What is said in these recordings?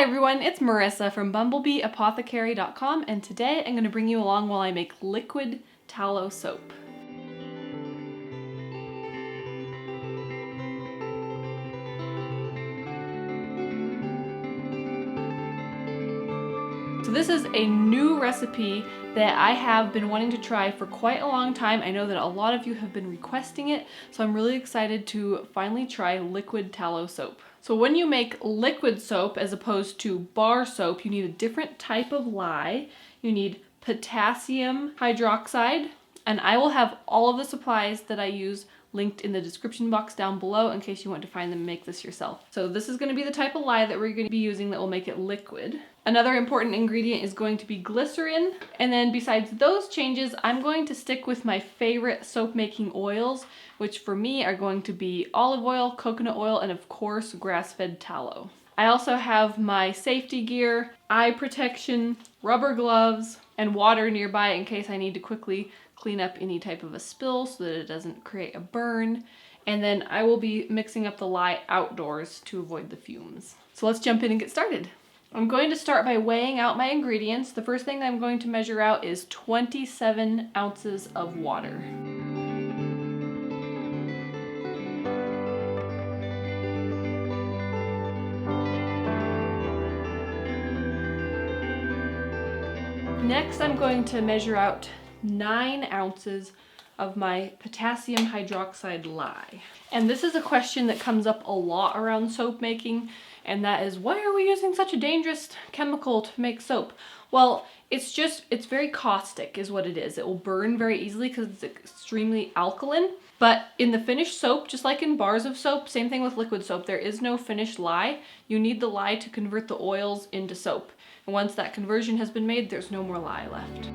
Hi everyone, it's Marisa from BumblebeeApothecary.com, and today I'm going to bring you along while I make liquid tallow soap. So this is a new recipe that I have been wanting to try for quite a long time. I know that a lot of you have been requesting it, so I'm really excited to finally try liquid tallow soap. So when you make liquid soap as opposed to bar soap, you need a different type of lye. You need potassium hydroxide, and I will have all of the supplies that I use linked in the description box down below in case you want to find them and make this yourself. So this is going to be the type of lye that we're going to be using that will make it liquid. Another important ingredient is going to be glycerin. And then besides those changes, I'm going to stick with my favorite soap making oils, which for me are going to be olive oil, coconut oil, and of course grass-fed tallow. I also have my safety gear, eye protection, rubber gloves, and water nearby in case I need to quickly clean up any type of a spill so that it doesn't create a burn. And then I will be mixing up the lye outdoors to avoid the fumes. So let's jump in and get started. I'm going to start by weighing out my ingredients. The first thing I'm going to measure out is 27 ounces of water. Next, I'm going to measure out 9 ounces of my potassium hydroxide lye. And this is a question that comes up a lot around soap making, and that is, why are we using such a dangerous chemical to make soap? Well, it's very caustic is what it is. It will burn very easily because it's extremely alkaline. But in the finished soap, just like in bars of soap, same thing with liquid soap, there is no finished lye. You need the lye to convert the oils into soap. And once that conversion has been made, there's no more lye left.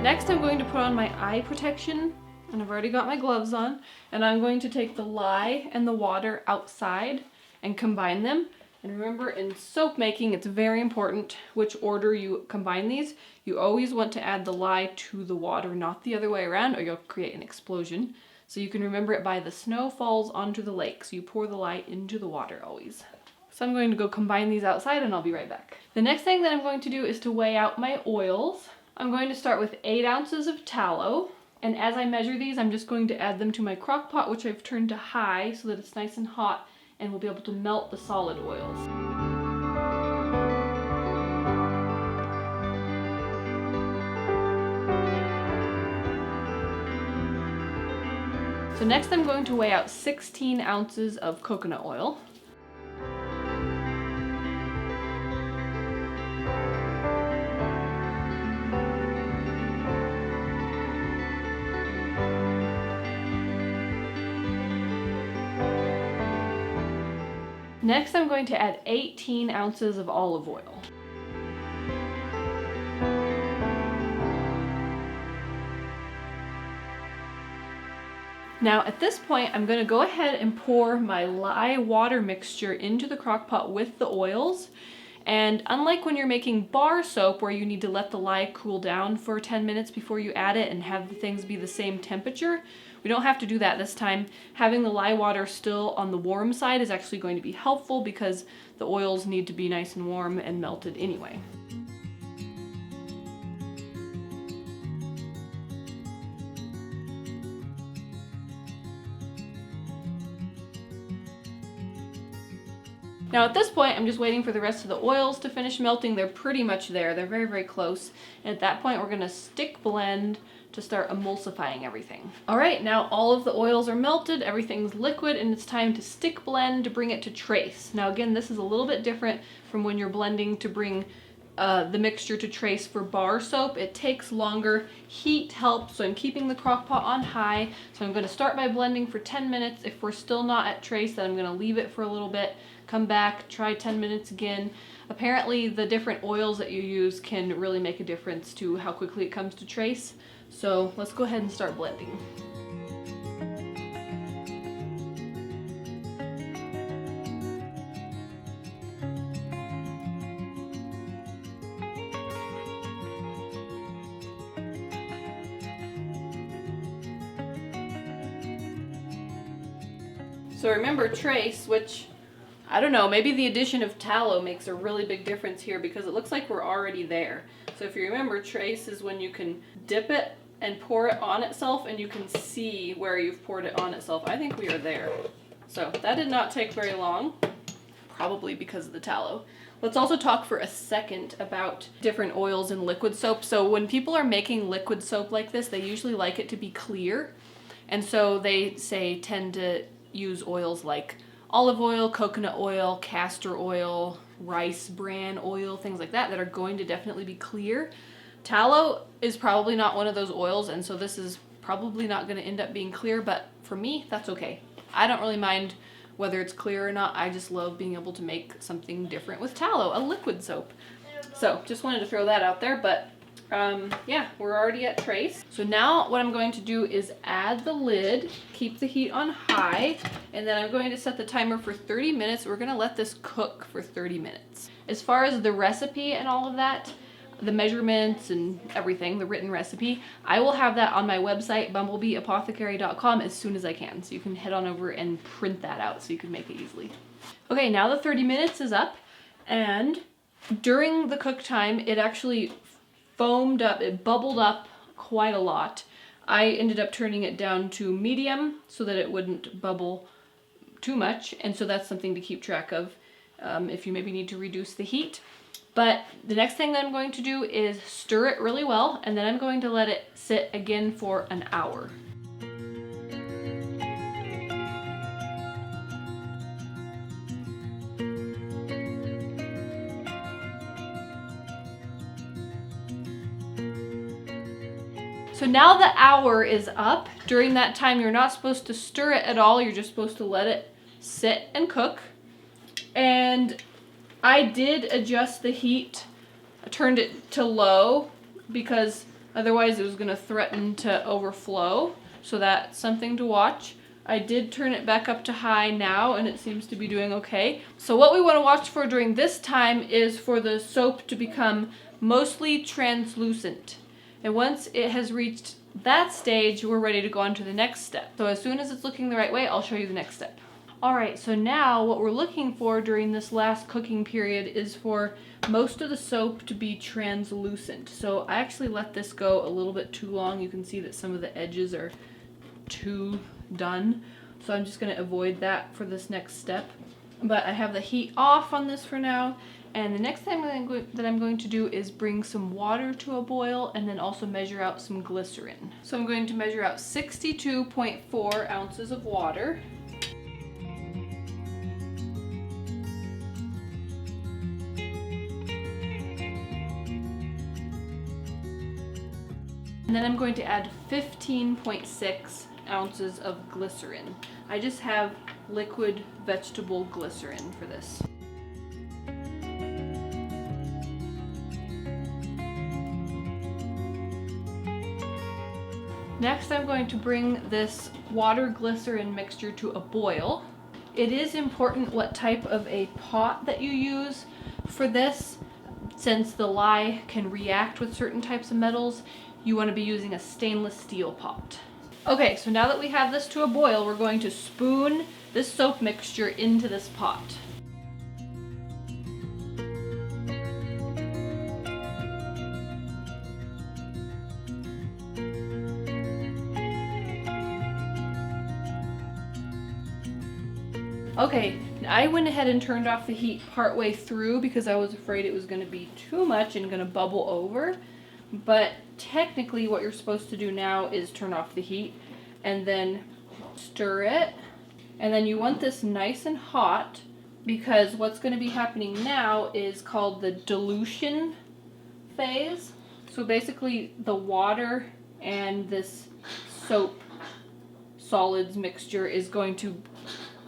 Next, I'm going to put on my eye protection, and I've already got my gloves on, and I'm going to take the lye and the water outside and combine them. And remember, in soap making, it's very important which order you combine these. You always want to add the lye to the water, not the other way around, or you'll create an explosion. So you can remember it by the snow falls onto the lake. So you pour the lye into the water always. So I'm going to go combine these outside, and I'll be right back. The next thing that I'm going to do is to weigh out my oils. I'm going to start with 8 ounces of tallow. And as I measure these, I'm just going to add them to my crock pot, which I've turned to high so that it's nice and hot, and we'll be able to melt the solid oils. So next I'm going to weigh out 16 ounces of coconut oil. Next, I'm going to add 18 ounces of olive oil. Now at this point, I'm going to go ahead and pour my lye water mixture into the crock pot with the oils. And unlike when you're making bar soap where you need to let the lye cool down for 10 minutes before you add it and have the things be the same temperature, we don't have to do that this time. Having the lye water still on the warm side is actually going to be helpful because the oils need to be nice and warm and melted anyway. Now at this point, I'm just waiting for the rest of the oils to finish melting. They're pretty much there. They're very, very close. And at that point, we're going to stick blend to start emulsifying everything. All right, now all of the oils are melted, everything's liquid, and it's time to stick blend to bring it to trace. Now again, this is a little bit different from when you're blending to bring the mixture to trace for bar soap. It takes longer. Heat helps, so I'm keeping the crock pot on high. So I'm going to start by blending for 10 minutes. If we're still not at trace, then I'm going to leave it for a little bit, come back, try 10 minutes again. Apparently the different oils that you use can really make a difference to how quickly it comes to trace. So let's go ahead and start blending. So remember trace, which, I don't know, maybe the addition of tallow makes a really big difference here because it looks like we're already there. So if you remember, trace is when you can dip it and pour it on itself and you can see where you've poured it on itself. I think we are there. So that did not take very long, probably because of the tallow. Let's also talk for a second about different oils in liquid soap. So when people are making liquid soap like this, they usually like it to be clear. And so they tend to use oils like olive oil, coconut oil, castor oil, rice bran oil, things like that are going to definitely be clear. Tallow is probably not one of those oils, and so this is probably not going to end up being clear, but for me, that's okay. I don't really mind whether it's clear or not. I just love being able to make something different with tallow, a liquid soap. So just wanted to throw that out there, but yeah, we're already at trace. So now what I'm going to do is add the lid, keep the heat on high, and then I'm going to set the timer for 30 minutes. We're going to let this cook for 30 minutes. As far as the recipe and all of that, the measurements and everything, the written recipe, I will have that on my website, bumblebeeapothecary.com, as soon as I can. So you can head on over and print that out so you can make it easily. Okay, now the 30 minutes is up, and during the cook time, it actually foamed up, it bubbled up quite a lot. I ended up turning it down to medium so that it wouldn't bubble too much, and so that's something to keep track of if you maybe need to reduce the heat. But the next thing that I'm going to do is stir it really well, and then I'm going to let it sit again for an hour. So now the hour is up. During that time, you're not supposed to stir it at all. You're just supposed to let it sit and cook. And I did adjust the heat. I turned it to low because otherwise it was going to threaten to overflow. So that's something to watch. I did turn it back up to high now, and it seems to be doing okay. So what we want to watch for during this time is for the soap to become mostly translucent. And once it has reached that stage, we're ready to go on to the next step. So as soon as it's looking the right way, I'll show you the next step. Alright, so now what we're looking for during this last cooking period is for most of the soap to be translucent. So I actually let this go a little bit too long. You can see that some of the edges are too done. So I'm just going to avoid that for this next step. But I have the heat off on this for now. And the next thing that I'm going to do is bring some water to a boil and then also measure out some glycerin. So I'm going to measure out 62.4 ounces of water. And then I'm going to add 15.6 ounces of glycerin. I just have liquid vegetable glycerin for this. Next, I'm going to bring this water glycerin mixture to a boil. It is important what type of a pot that you use for this. Since the lye can react with certain types of metals, you want to be using a stainless steel pot. Okay, so now that we have this to a boil, we're going to spoon this soap mixture into this pot. Okay, I went ahead and turned off the heat partway through because I was afraid it was going to be too much and going to bubble over. But technically what you're supposed to do now is turn off the heat and then stir it. And then you want this nice and hot because what's going to be happening now is called the dilution phase. So basically the water and this soap solids mixture is going to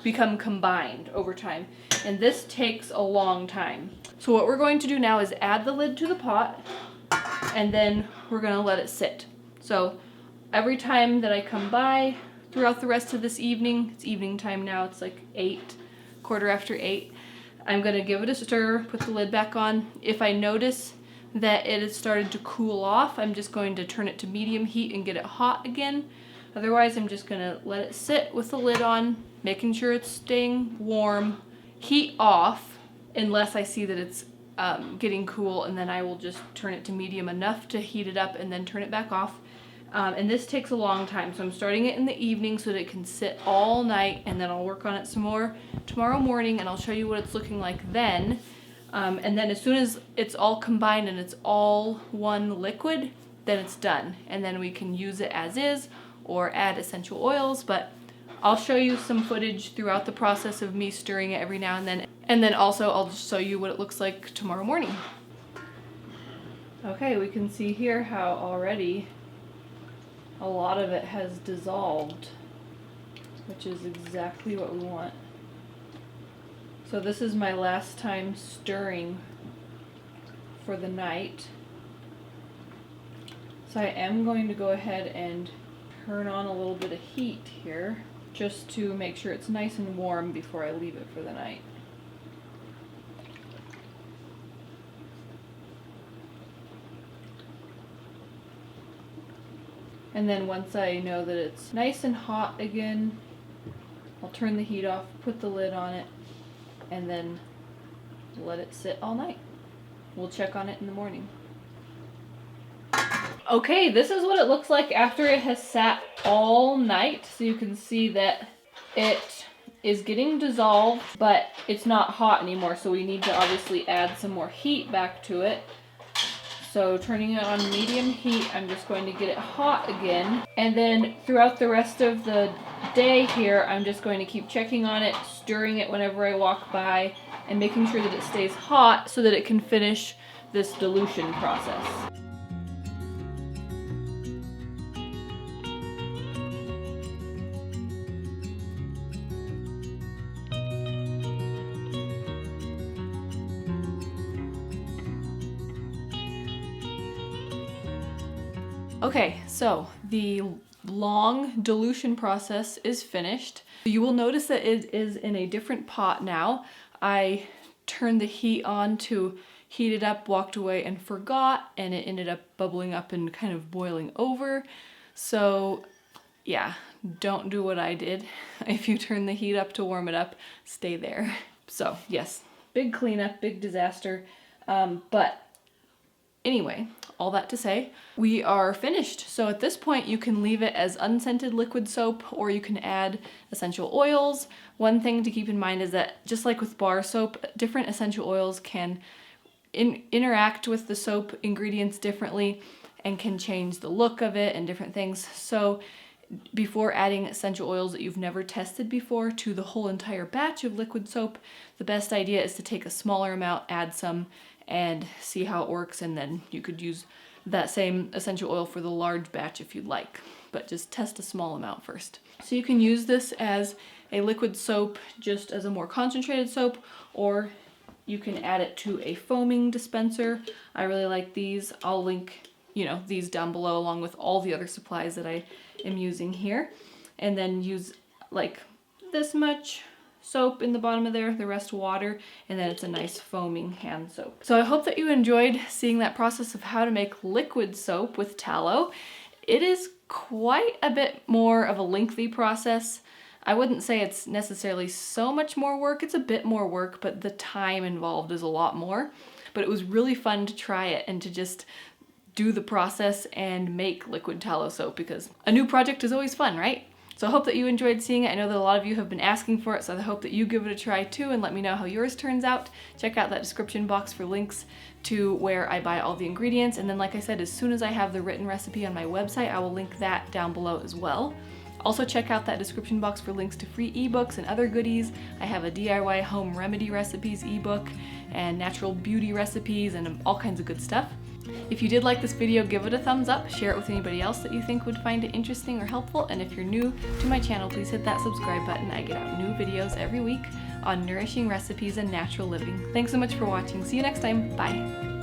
become combined over time, and this takes a long time. So what we're going to do now is add the lid to the pot, and then we're going to let it sit. So every time that I come by throughout the rest of this evening, it's evening time now, it's like 8, quarter after 8, I'm going to give it a stir, put the lid back on. If I notice that it has started to cool off, I'm just going to turn it to medium heat and get it hot again. Otherwise, I'm just going to let it sit with the lid on making sure it's staying warm, heat off, unless I see that it's getting cool, and then I will just turn it to medium enough to heat it up and then turn it back off. And this takes a long time, so I'm starting it in the evening so that it can sit all night, and then I'll work on it some more tomorrow morning, and I'll show you what it's looking like then. And then as soon as it's all combined and it's all one liquid, then it's done. And then we can use it as is or add essential oils, but I'll show you some footage throughout the process of me stirring it every now and then. And then also I'll just show you what it looks like tomorrow morning. Okay, we can see here how already a lot of it has dissolved, which is exactly what we want. So this is my last time stirring for the night. So I am going to go ahead and turn on a little bit of heat here, just to make sure it's nice and warm before I leave it for the night. And then once I know that it's nice and hot again, I'll turn the heat off, put the lid on it, and then let it sit all night. We'll check on it in the morning. Okay, this is what it looks like after it has sat all night. So you can see that it is getting dissolved, but it's not hot anymore, so we need to obviously add some more heat back to it. So turning it on medium heat, I'm just going to get it hot again. And then throughout the rest of the day here, I'm just going to keep checking on it, stirring it whenever I walk by, and making sure that it stays hot so that it can finish this dilution process. Okay, so the long dilution process is finished. You will notice that it is in a different pot now. I turned the heat on to heat it up, walked away and forgot, and it ended up bubbling up and kind of boiling over. So yeah, don't do what I did. If you turn the heat up to warm it up, stay there. So yes, big cleanup, big disaster. But anyway, all that to say, we are finished. So at this point you can leave it as unscented liquid soap, or you can add essential oils. One thing to keep in mind is that just like with bar soap, different essential oils can interact with the soap ingredients differently and can change the look of it and different things. So before adding essential oils that you've never tested before to the whole entire batch of liquid soap, the best idea is to take a smaller amount, add some, and see how it works, and then you could use that same essential oil for the large batch if you'd like, but just test a small amount first. So you can use this as a liquid soap, just as a more concentrated soap, or you can add it to a foaming dispenser. I really like these. I'll link, these down below along with all the other supplies that I am using here, and then use like this much soap in the bottom of there, the rest water, and then it's a nice foaming hand soap. So I hope that you enjoyed seeing that process of how to make liquid soap with tallow. It is quite a bit more of a lengthy process. I wouldn't say it's necessarily so much more work. It's a bit more work, but the time involved is a lot more. But it was really fun to try it and to just do the process and make liquid tallow soap, because a new project is always fun, right? So I hope that you enjoyed seeing it. I know that a lot of you have been asking for it, so I hope that you give it a try too and let me know how yours turns out. Check out that description box for links to where I buy all the ingredients. And then, like I said, as soon as I have the written recipe on my website, I will link that down below as well. Also check out that description box for links to free ebooks and other goodies. I have a DIY home remedy recipes ebook and natural beauty recipes and all kinds of good stuff. If you did like this video, give it a thumbs up, share it with anybody else that you think would find it interesting or helpful, and if you're new to my channel, please hit that subscribe button. I get out new videos every week on nourishing recipes and natural living. Thanks so much for watching. See you next time. Bye.